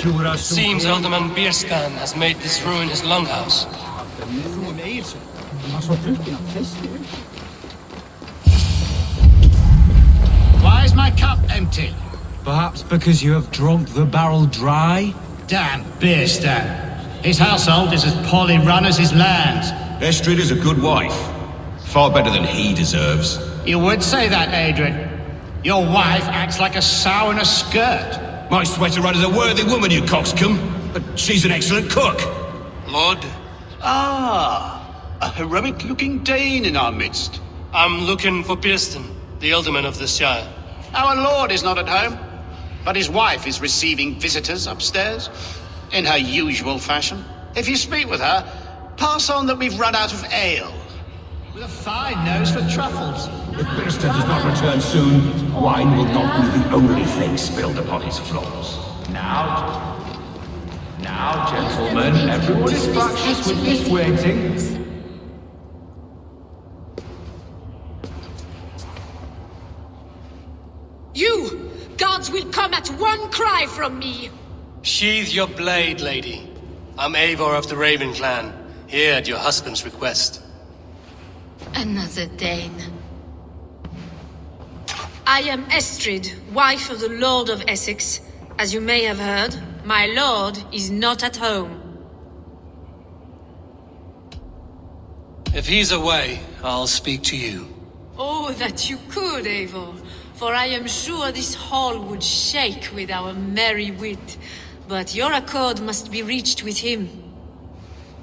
It seems Alderman Bierskan has made this ruin his longhouse. Why is my cup empty? Perhaps because you have drunk the barrel dry? Damn Bierstan. His household is as poorly run as his land. Estrid is a good wife. Far better than he deserves. You would say that, Adrian. Your wife acts like a sow in a skirt. My sweater run is a worthy woman, you coxcomb. But she's an excellent cook. Lord, A heroic-looking Dane in our midst. I'm looking for Bierstan, the alderman of the Shire. Our lord is not at home, but his wife is receiving visitors upstairs, in her usual fashion. If you speak with her, pass on that we've run out of ale. With a fine nose for truffles. If Bierstan does not return soon, wine will not be the only thing spilled upon his floors. Now, gentlemen, everyone is fractious with this waiting. You! Gods will come at one cry from me! Sheathe your blade, lady. I'm Eivor of the Raven clan, here at your husband's request. Another Dane. I am Estrid, wife of the Lord of Essex. As you may have heard, my lord is not at home. If he's away, I'll speak to you. Oh, that you could, Eivor. For I am sure this hall would shake with our merry wit. But your accord must be reached with him.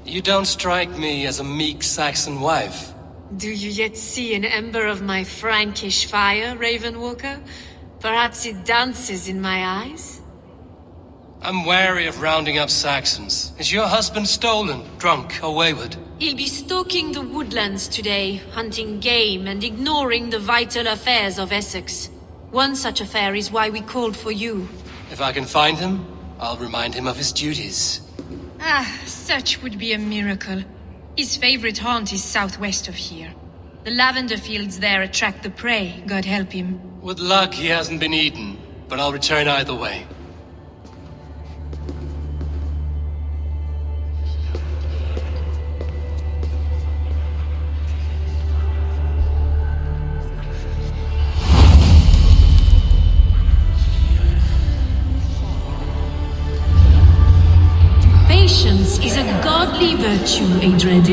You don't strike me as a meek Saxon wife. Do you yet see an ember of my Frankish fire, Ravenwalker? Perhaps it dances in my eyes? I'm wary of rounding up Saxons. Is your husband stolen, drunk, or wayward? He'll be stalking the woodlands today, hunting game and ignoring the vital affairs of Essex. One such affair is why we called for you. If I can find him, I'll remind him of his duties. Such would be a miracle. His favorite haunt is southwest of here. The lavender fields there attract the prey, God help him. With luck, he hasn't been eaten, but I'll return either way. Patience is a godly virtue, Adred.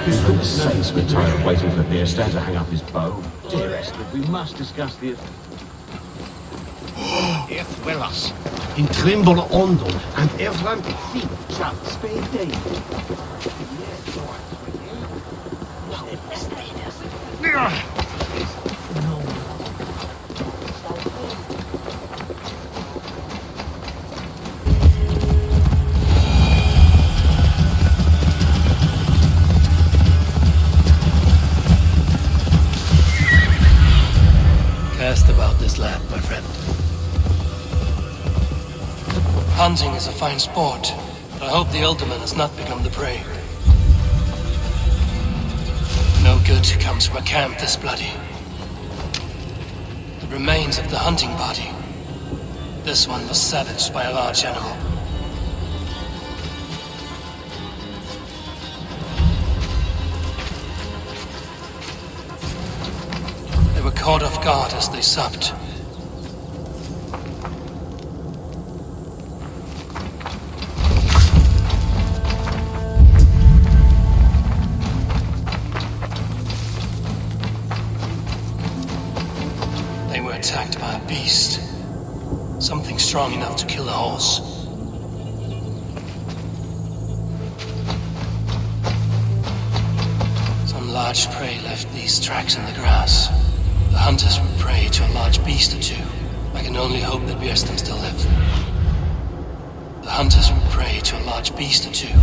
For sakes, we're tired of waiting for Bierstan to hang up his bow. Dear Estrid, we must discuss the... Eth willas, in trimble ondel, and everland feet shall spade day. Cast about this land, my friend. Hunting is a fine sport, but I hope the alderman has not become the prey. No good comes from a camp this bloody. The remains of the hunting party. This one was savaged by a large animal. They were caught off guard as they supped. They were attacked by a beast. Something strong enough to kill a horse. Some large prey left these tracks in the grass. The hunters would prey to a large beast or two. I can only hope that Bierstan still lives. The hunters would prey to a large beast or two.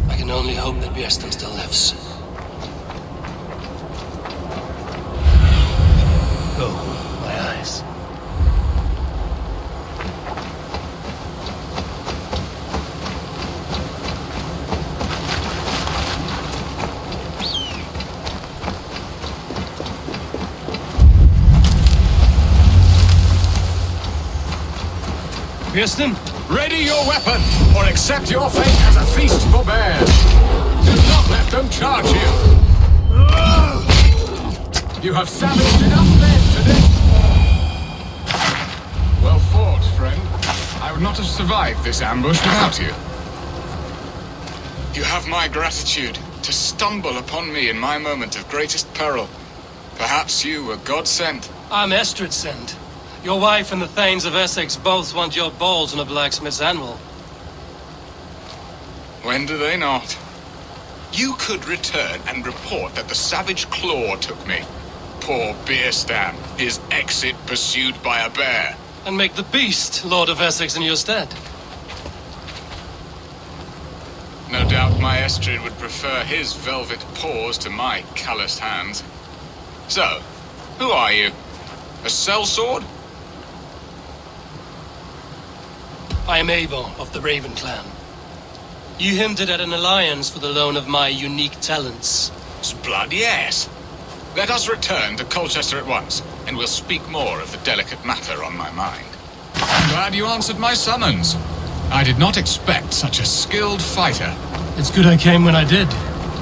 I can only hope that Bierstan still lives. Oh, my eyes. Bierstan? Ready your weapon, or accept your fate as a feast for bears. Do not let them charge you. You have savaged enough men today. Well fought, friend. I would not have survived this ambush without you. You have my gratitude to stumble upon me in my moment of greatest peril. Perhaps you were God sent. I'm Estrid sent. Your wife and the Thanes of Essex both want your balls on a blacksmith's anvil. When do they not? You could return and report that the savage Claw took me. Poor Beerstan, his exit pursued by a bear. And make the beast Lord of Essex in your stead. No doubt my Estrid would prefer his velvet paws to my calloused hands. So, who are you? A sellsword? I am Eivor of the Raven clan. You hinted at an alliance for the loan of my unique talents. Blood, yes. Let us return to Colchester at once, and we'll speak more of the delicate matter on my mind. I'm glad you answered my summons. I did not expect such a skilled fighter. It's good I came when I did.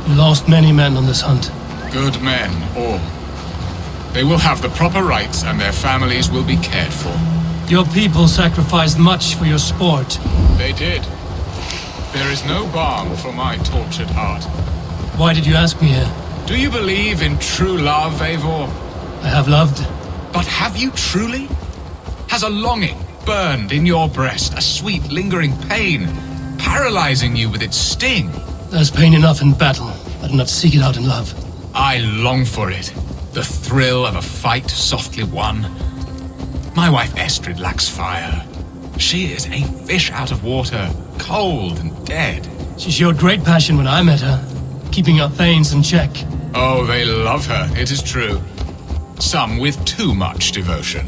You lost many men on this hunt. Good men, all. They will have the proper rights, and their families will be cared for. Your people sacrificed much for your sport. They did. There is no balm for my tortured heart. Why did you ask me here? Do you believe in true love, Eivor? I have loved. But have you truly? Has a longing burned in your breast, a sweet, lingering pain, paralyzing you with its sting? There's pain enough in battle. I do not seek it out in love. I long for it. The thrill of a fight softly won. My wife Estrid lacks fire. She is a fish out of water, cold and dead. She showed great passion when I met her, keeping our Thanes in check. Oh, they love her, it is true. Some with too much devotion.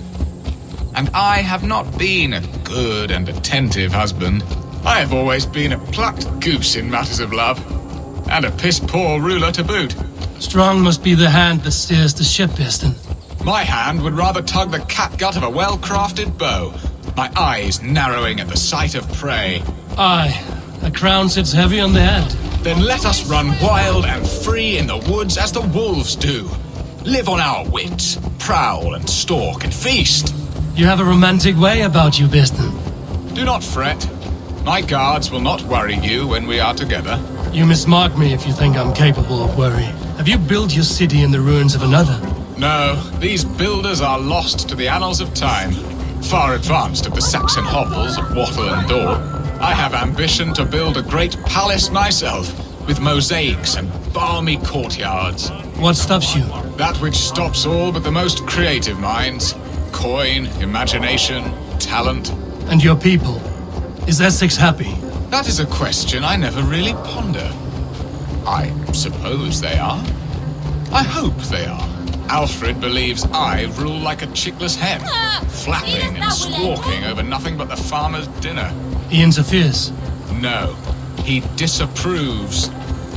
And I have not been a good and attentive husband. I have always been a plucked goose in matters of love. And a piss-poor ruler to boot. Strong must be the hand that steers the ship, Beerstan. My hand would rather tug the catgut of a well-crafted bow, my eyes narrowing at the sight of prey. Aye, a crown sits heavy on the head. Then let us run wild and free in the woods as the wolves do. Live on our wits, prowl and stalk and feast. You have a romantic way about you, Beerstan. Do not fret. My guards will not worry you when we are together. You mismark me if you think I'm capable of worry. Have you built your city in the ruins of another? No, these builders are lost to the annals of time. Far advanced of the Saxon hovels of Wattle and Dor. I have ambition to build a great palace myself, with mosaics and balmy courtyards. What stops you? That which stops all but the most creative minds. Coin, imagination, talent. And your people? Is Essex happy? That is a question I never really ponder. I suppose they are. I hope they are. Alfred believes I rule like a chickless hen, flapping and squawking over nothing but the farmer's dinner. He interferes. No, he disapproves.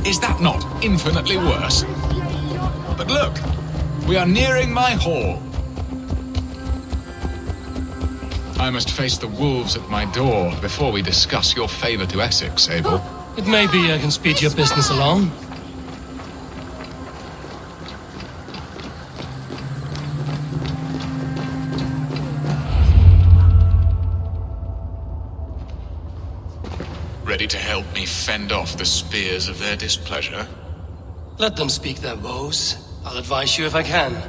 Is that not infinitely worse? But look, we are nearing my hall. I must face the wolves at my door before we discuss your favor to Essex, Abel. It may be I can speed your business along. Ready to help me fend off the spears of their displeasure? Let them speak their woes. I'll advise you if I can.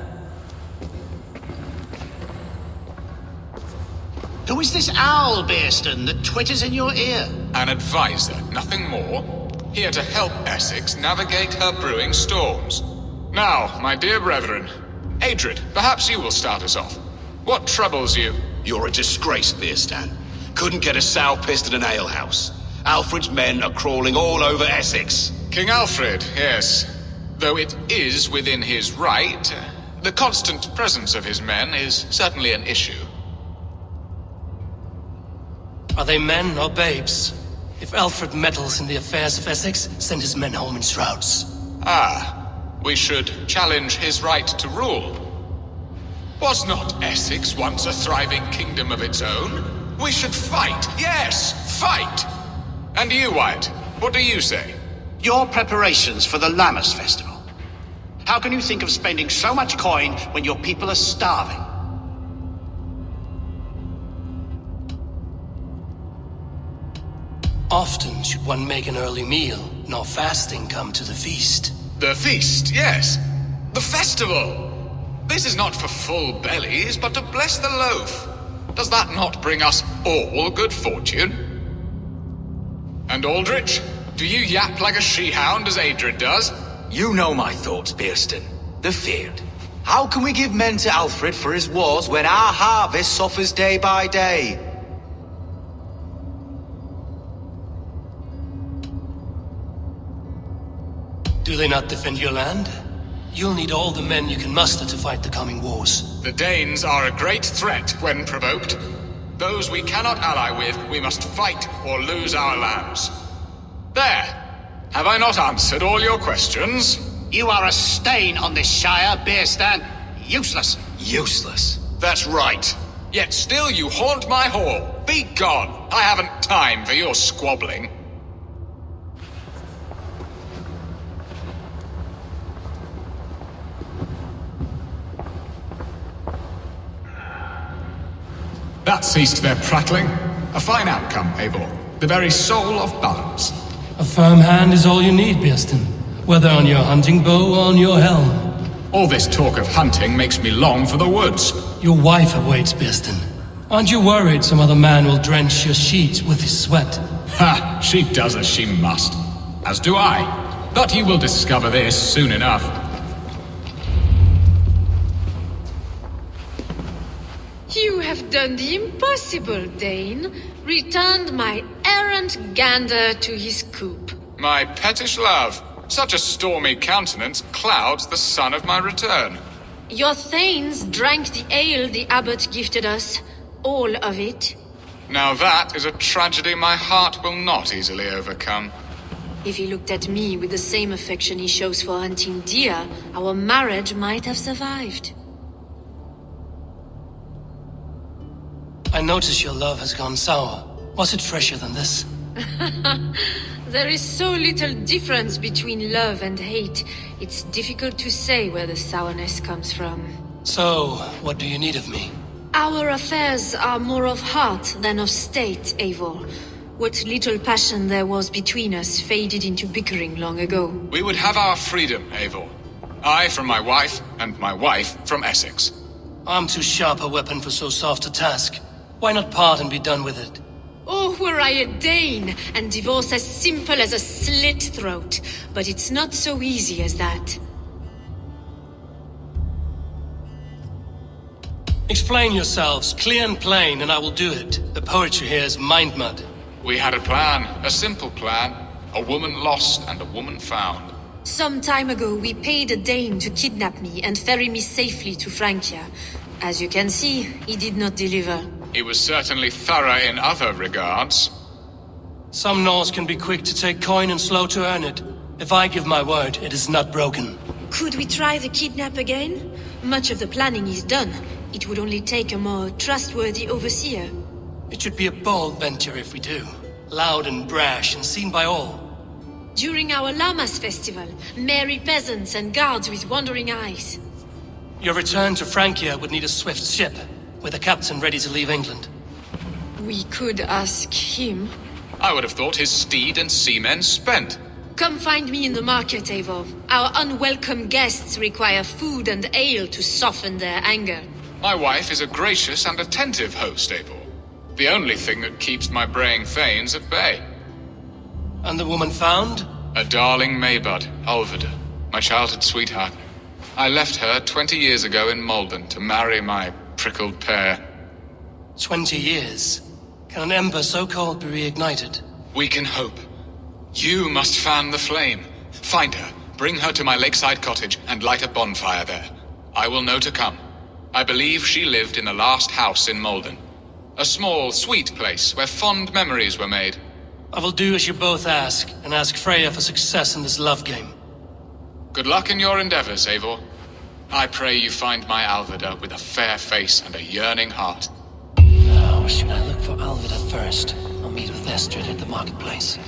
Who is this owl, Beerstan, that twitters in your ear? An advisor, nothing more. Here to help Essex navigate her brewing storms. Now, my dear brethren, Adrid, perhaps you will start us off. What troubles you? You're a disgrace, Beerstan. Couldn't get a sow pissed at an alehouse. Alfred's men are crawling all over Essex. King Alfred, yes. Though it is within his right, the constant presence of his men is certainly an issue. Are they men or babes? If Alfred meddles in the affairs of Essex, send his men home in shrouds. Ah, we should challenge his right to rule. Was not Essex once a thriving kingdom of its own? We should fight. Yes, fight. And you, Wyatt, what do you say? Your preparations for the Lammas festival. How can you think of spending so much coin when your people are starving? Often should one make an early meal, nor fasting come to the feast. The feast, yes. The festival. This is not for full bellies, but to bless the loaf. Does that not bring us all good fortune? And Aldrich, do you yap like a she-hound as Adred does? You know my thoughts, Bearston. The feared. How can we give men to Alfred for his wars when our harvest suffers day by day? Do they not defend your land? You'll need all the men you can muster to fight the coming wars. The Danes are a great threat when provoked. Those we cannot ally with, we must fight or lose our lands. There! Have I not answered all your questions? You are a stain on this Shire, Bearstan. Useless. Useless. That's right. Yet still you haunt my hall. Be gone! I haven't time for your squabbling. That ceased their prattling. A fine outcome, Eivor. The very soul of balance. A firm hand is all you need, Bearston. Whether on your hunting bow or on your helm. All this talk of hunting makes me long for the woods. Your wife awaits, Bearston. Aren't you worried some other man will drench your sheets with his sweat? Ha! She does as she must. As do I. But you will discover this soon enough. You have done the impossible, Dane. Returned my errant gander to his coop. My pettish love. Such a stormy countenance clouds the sun of my return. Your thanes drank the ale the abbot gifted us. All of it. Now that is a tragedy my heart will not easily overcome. If he looked at me with the same affection he shows for hunting deer, our marriage might have survived. I notice your love has gone sour. Was it fresher than this? There is so little difference between love and hate. It's difficult to say where the sourness comes from. So, what do you need of me? Our affairs are more of heart than of state, Eivor. What little passion there was between us faded into bickering long ago. We would have our freedom, Eivor. I from my wife, and my wife from Essex. I'm too sharp a weapon for so soft a task. Why not part and be done with it? Oh, were I a Dane, and divorce as simple as a slit throat. But it's not so easy as that. Explain yourselves, clear and plain, and I will do it. The poetry here is mind mud. We had a plan, a simple plan. A woman lost and a woman found. Some time ago, we paid a Dane to kidnap me and ferry me safely to Francia. As you can see, he did not deliver. He was certainly thorough in other regards. Some Norse can be quick to take coin and slow to earn it. If I give my word, it is not broken. Could we try the kidnap again? Much of the planning is done. It would only take a more trustworthy overseer. It should be a bold venture if we do. Loud and brash and seen by all. During our Lammas festival, merry peasants and guards with wandering eyes. Your return to Francia would need a swift ship, with a captain ready to leave England. We could ask him. I would have thought his steed and seamen spent. Come find me in the market, Eivor. Our unwelcome guests require food and ale to soften their anger. My wife is a gracious and attentive host, Eivor. The only thing that keeps my braying thanes at bay. And the woman found? A darling Maybud, Ulvida, my childhood sweetheart. I left her 20 years ago in Malden to marry my prickled pear. 20 years? Can an ember so cold be reignited? We can hope. You must fan the flame. Find her, bring her to my lakeside cottage, and light a bonfire there. I will know to come. I believe she lived in the last house in Malden. A small, sweet place where fond memories were made. I will do as you both ask, and ask Freya for success in this love game. Good luck in your endeavors, Eivor. I pray you find my Alvida with a fair face and a yearning heart. Now, Or should I look for Alvida first? I'll meet with Estrid at the marketplace.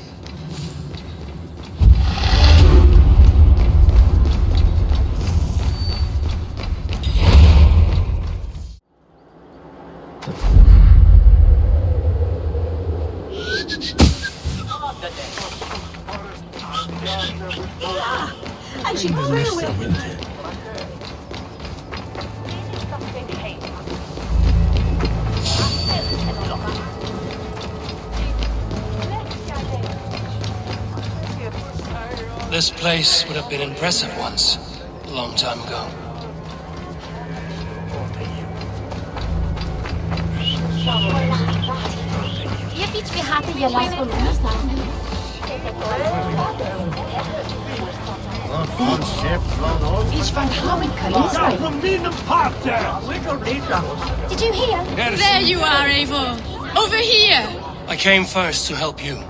This place would have been impressive once, a long time ago. Did you hear? There you are, Eivor. Over here. I came first to help you.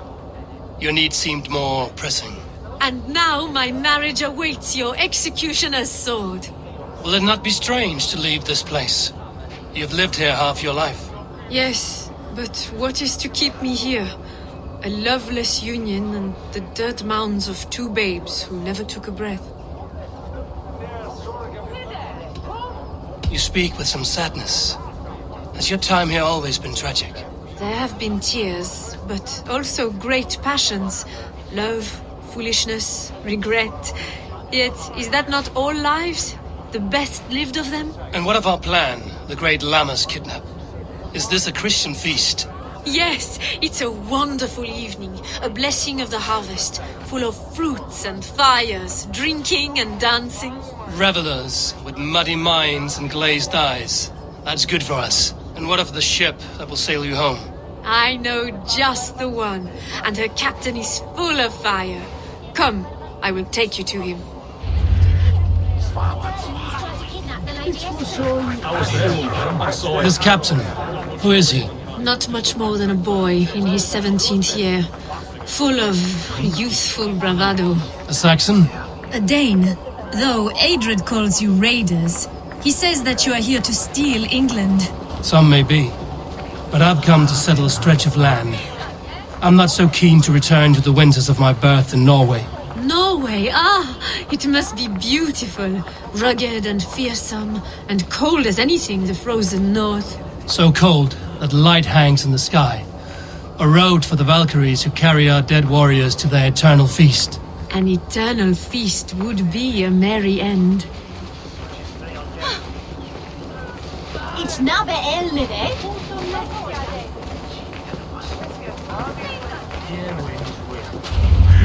Your need seemed more pressing. And now my marriage awaits your executioner's sword. Will it not be strange to leave this place? You've lived here half your life. Yes, but what is to keep me here? A loveless union and the dirt mounds of two babes who never took a breath. You speak with some sadness. Has your time here always been tragic? There have been tears, but also great passions. Love, foolishness, regret. Yet, is that not all lives? The best lived of them? And what of our plan, the great Lamma's kidnap? Is this a Christian feast? Yes, it's a wonderful evening, a blessing of the harvest, full of fruits and fires, drinking and dancing. Revelers with muddy minds and glazed eyes. That's good for us. And what of the ship that will sail you home? I know just the one, and her captain is full of fire. Come, I will take you to him. This captain, who is he? Not much more than a boy in his 17th year, full of youthful bravado. A Saxon? A Dane, though Adred calls you raiders. He says that you are here to steal England. Some may be, but I've come to settle a stretch of land. I'm not so keen to return to the winters of my birth in Norway. Norway, it must be beautiful, rugged and fearsome, and cold as anything the frozen north. So cold that light hangs in the sky. A road for the Valkyries who carry our dead warriors to their eternal feast. An eternal feast would be a merry end. It's not bad,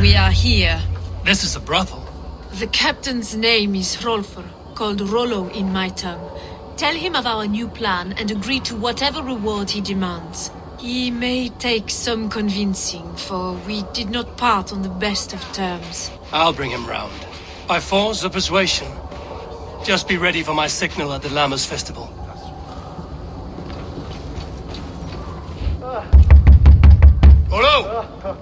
We are here. This is a brothel. The captain's name is Hrolfr, called Rollo in my tongue. Tell him of our new plan and agree to whatever reward he demands. He may take some convincing, for we did not part on the best of terms. I'll bring him round. By force or persuasion. Just be ready for my signal at the Lammas festival. Rollo!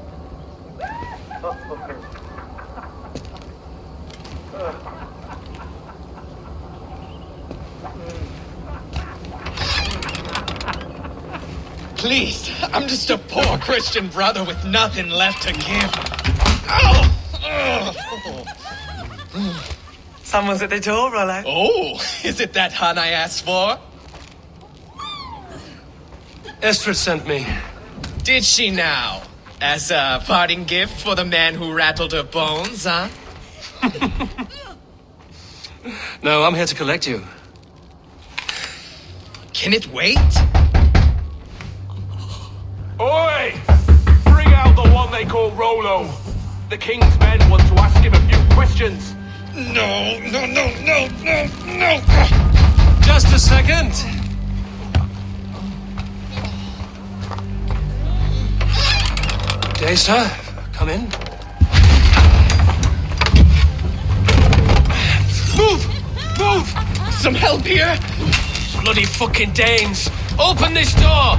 Please, I'm just a poor Christian brother with nothing left to give. Someone's at the door, Rollo. Oh, is it that hun I asked for? Estrid sent me. Did she now? As a parting gift for the man who rattled her bones, huh? No, I'm here to collect you. Can it wait? Oi! Bring out the one they call Rollo. The king's men want to ask him a few questions. No. Just a second. Day, sir. Come in. Move! Some help here? Bloody fucking Danes! Open this door!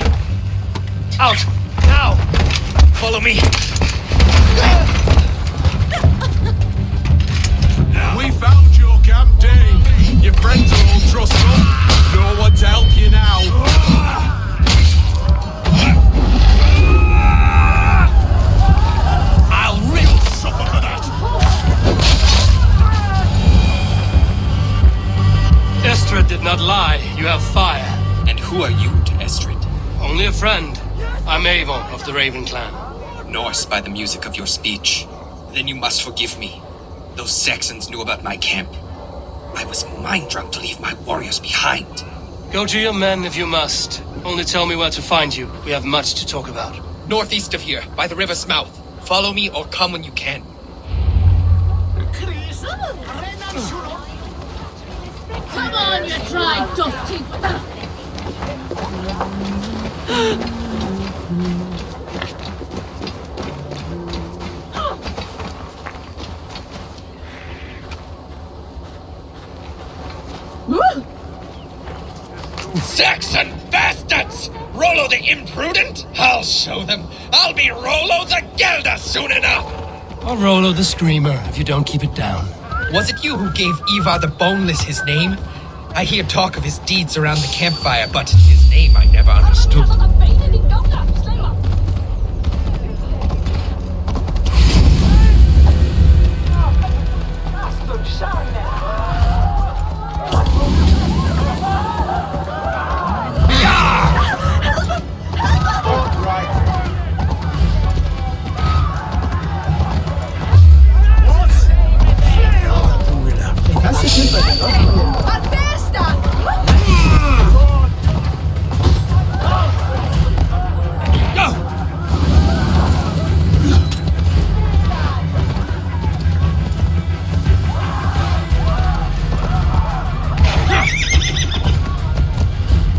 Out! Now! Follow me. We found your camp, Dane. Your friends are all trussed up. No one to help you now. Estrid did not lie. You have fire. And who are you to Estrid? Only a friend. I'm Avon of the Raven clan. Norse by the music of your speech. Then you must forgive me. Those Saxons knew about my camp. I was mind-drunk to leave my warriors behind. Go to your men if you must. Only tell me where to find you. We have much to talk about. Northeast of here, by the river's mouth. Follow me or come when you can. Come on, you dry, dusty. Saxon bastards! Rollo the imprudent? I'll show them. I'll be Rollo the Gelder soon enough! Or Rollo the Screamer, if you don't keep it down. Was it you who gave Ivar the Boneless his name? I hear talk of his deeds around the campfire, but his name I never understood.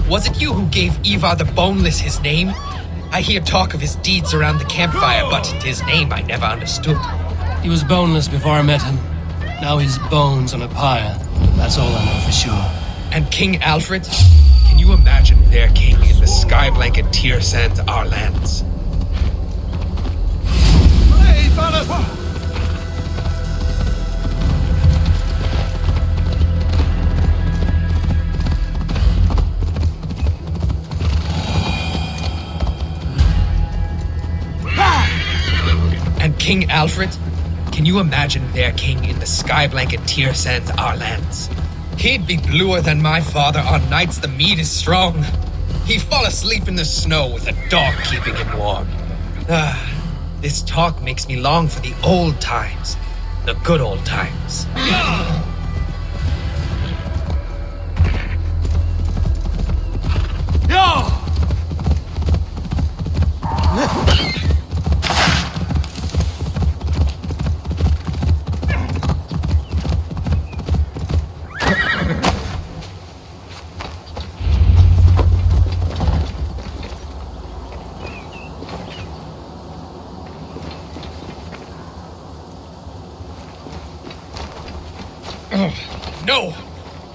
Was it you who gave Ivar the Boneless his name? I hear talk of his deeds around the campfire, but his name I never understood. He was boneless before I met him. Now he's bones on a pyre. That's all I know for sure. And King Alfred? Can you imagine their king in the sky blanket tear sands our lands? Hey, fellas! And King Alfred? Can you imagine their king in the sky blanket tear sands our lands? He'd be bluer than my father on nights the mead is strong. He'd fall asleep in the snow with a dog keeping him warm. This talk makes me long for the old times. The good old times. No!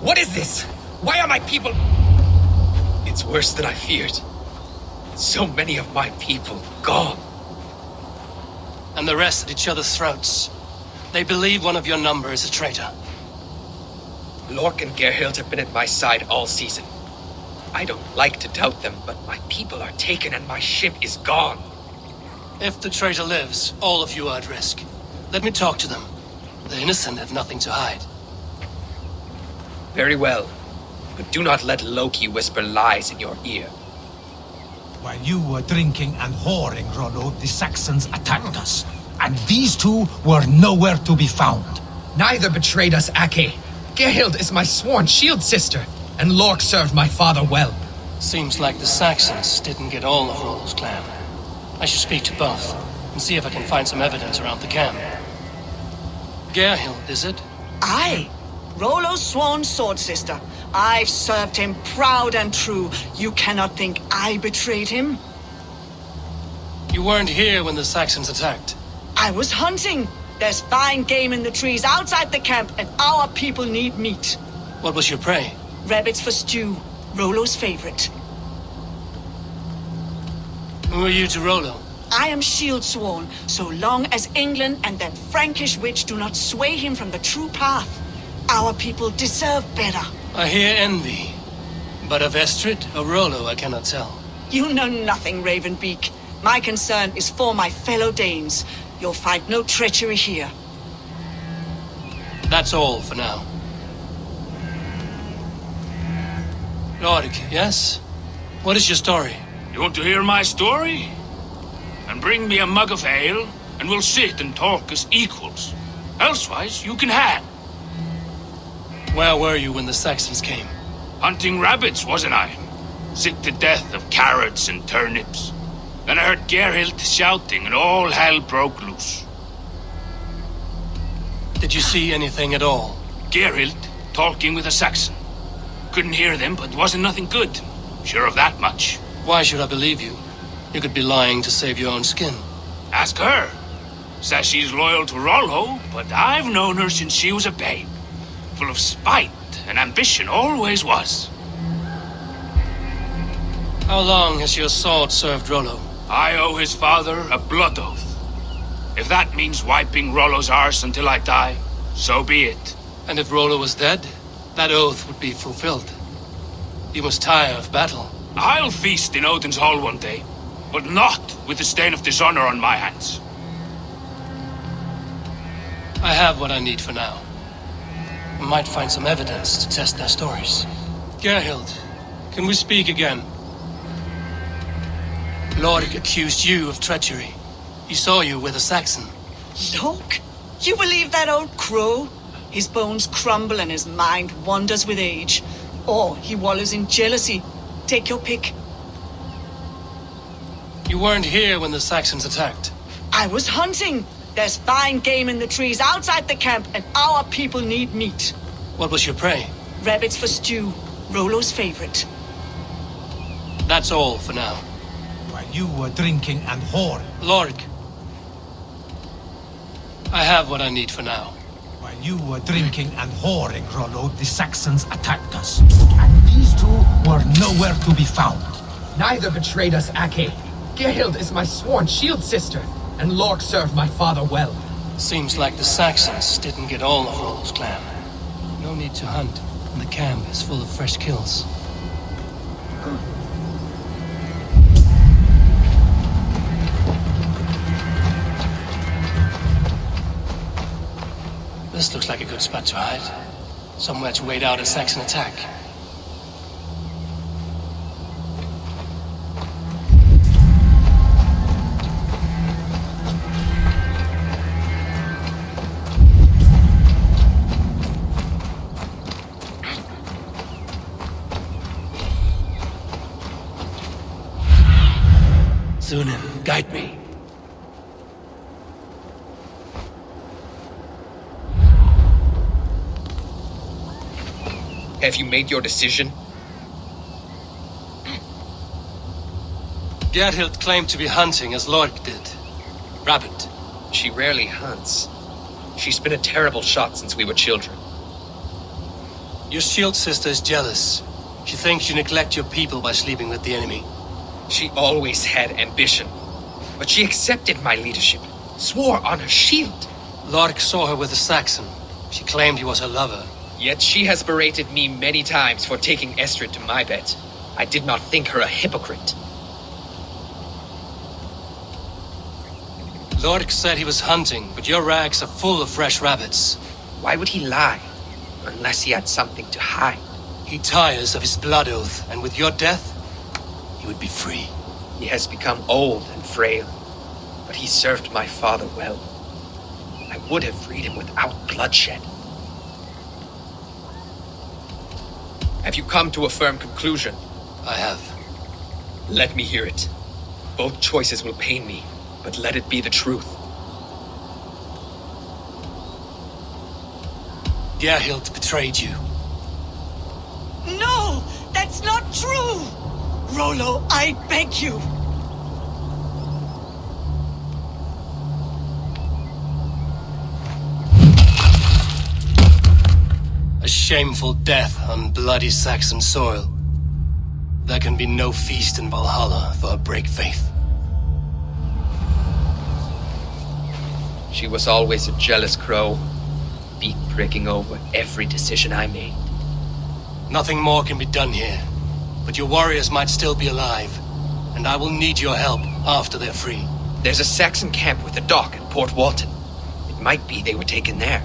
What is this? Why are my people... It's worse than I feared. So many of my people gone. And the rest at each other's throats. They believe one of your number is a traitor. Lork and Gerhild have been at my side all season. I don't like to doubt them, but my people are taken and my ship is gone. If the traitor lives, all of you are at risk. Let me talk to them. The innocent have nothing to hide. Very well, but do not let Loki whisper lies in your ear. While you were drinking and whoring, Rollo, the Saxons attacked us. And these two were nowhere to be found. Neither betrayed us, Ake. Gerhild is my sworn shield sister, and Lork served my father well. Seems like the Saxons didn't get all of Rollo's clan. I should speak to both, and see if I can find some evidence around the camp. Gerhild, is it? Aye. Rollo's sworn sword sister. I've served him proud and true. You cannot think I betrayed him? You weren't here when the Saxons attacked. I was hunting. There's fine game in the trees outside the camp, and our people need meat. What was your prey? Rabbits for stew. Rollo's favorite. Who are you to Rollo? I am shield sworn, so long as England and that Frankish witch do not sway him from the true path. Our people deserve better. I hear envy. But of Estrid or Rollo, I cannot tell. You know nothing, Ravenbeak. My concern is for my fellow Danes. You'll find no treachery here. That's all for now. Lorik, yes? What is your story? You want to hear my story? And bring me a mug of ale, and we'll sit and talk as equals. Elsewise, you can hang. Where were you when the Saxons came? Hunting rabbits, wasn't I? Sick to death of carrots and turnips. Then I heard Gerhild shouting, and all hell broke loose. Did you see anything at all? Gerhild talking with a Saxon. Couldn't hear them, but wasn't nothing good. Sure of that much. Why should I believe you? You could be lying to save your own skin. Ask her. Says she's loyal to Rollo, but I've known her since she was a babe. Full of spite and ambition, always was. How long has your sword served Rollo? I owe his father a blood oath. If that means wiping Rollo's arse until I die, so be it. And if Rollo was dead, that oath would be fulfilled. You must tire of battle. I'll feast in Odin's hall one day, but not with the stain of dishonor on my hands. I have what I need for now. I might find some evidence to test their stories. Gerhild, can we speak again? Lorik accused you of treachery. He saw you with a Saxon. Look, you believe that old crow? His bones crumble and his mind wanders with age. Or he wallows in jealousy. Take your pick. You weren't here when the Saxons attacked. I was hunting. There's fine game in the trees outside the camp, and our people need meat. What was your prey? Rabbits for stew. Rollo's favorite. That's all for now. While you were drinking and whoring. Lorik. I have what I need for now. While you were drinking and whoring, Rollo, the Saxons attacked us. And these two were nowhere to be found. Neither betrayed us, Ake. Gerhild is my sworn shield sister, and Lork served my father well. Seems like the Saxons didn't get all of Rollo's clan. No need to hunt, and the camp is full of fresh kills. This looks like a good spot to hide. Somewhere to wait out a Saxon attack. Zunin, guide me. Have you made your decision? Gerhild claimed to be hunting as Lork did. Rabbit. She rarely hunts. She's been a terrible shot since we were children. Your shield sister is jealous. She thinks you neglect your people by sleeping with the enemy. She always had ambition. But she accepted my leadership. Swore on her shield. Lork saw her with a Saxon. She claimed he was her lover. Yet she has berated me many times for taking Estrid to my bed. I did not think her a hypocrite. Lork said he was hunting, but your rags are full of fresh rabbits. Why would he lie? Unless he had something to hide. He tires of his blood oath, and with your death, he would be free. He has become old and frail, but he served my father well. I would have freed him without bloodshed. Have you come to a firm conclusion? I have. Let me hear it. Both choices will pain me, but let it be the truth. Gerhild betrayed you. No! That's not true! Rollo, I beg you! A shameful death on bloody Saxon soil. There can be no feast in Valhalla for a break faith. She was always a jealous crow, beak pricking over every decision I made. Nothing more can be done here, but your warriors might still be alive, and I will need your help after they're free. There's a Saxon camp with a dock at Port Walton. It might be they were taken there.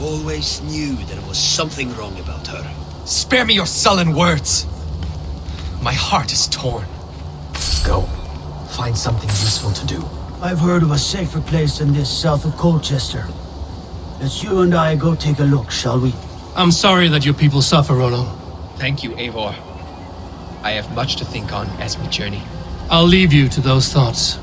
All always knew there was something wrong about her. Spare me your sullen words. My heart is torn. Go. Find something useful to do. I've heard of a safer place than this south of Colchester. Let's you and I go take a look, shall we? I'm sorry that your people suffer, Rollo. Thank you, Eivor. I have much to think on as we journey. I'll leave you to those thoughts.